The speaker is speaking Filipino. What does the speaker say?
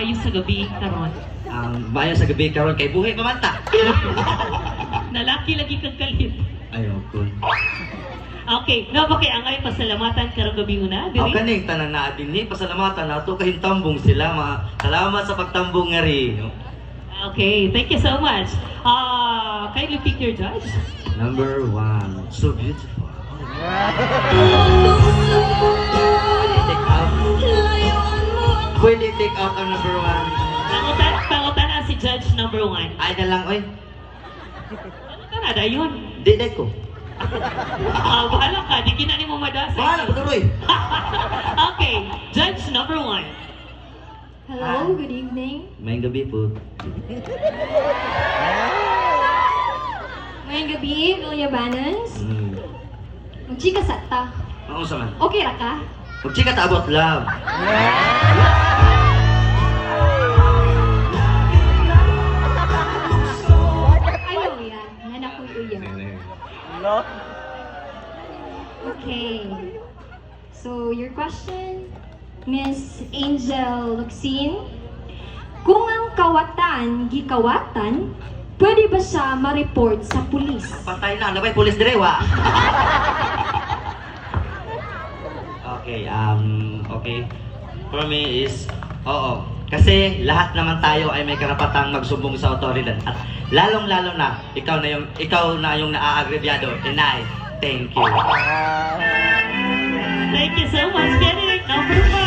maayo sa gabi karon? Ang bayan sa gabi karon kay buhi pamanta. Nalaki lagi kang kalit. Ayoko. Okay, na ba kay angay pasalamatan karong gabi una? Ako Diri. kaning tanan na dinhi pasalamatan nato kay tambong sila salamat sa pagtambong nga rin. Okay, thank you so much. Kindly pick your judge. Number 1, so beautiful. Pwede take out ang number 1. Pangutan na si judge number 1. Ay na lang, oy. Pangutan na dayon. Di ko. Bahala ka, di kinani mo madasa. Bahala, patuloy. Okay, judge number 1. Hello, good evening. May gabi po. Ngayong gabi, Vilyabanas. Magchika sa ta. Ano sa man? Okay ra ka? Magchika ta about love. Ayaw yan. Nanak ko uyan. Okay. So, your question, Miss Angel Luxine. Kung ang kawatan, gikawatan, pwede ba siya ma-report sa pulis? Patay na, nabay pulis direwa. Okay, okay. For me is, oo. Kasi lahat naman tayo ay may karapatang magsumbong sa otoridad. At lalong-lalo na, ikaw na yung naaagrebyado. Inay, thank you. Thank you so much, Derek. Number 5.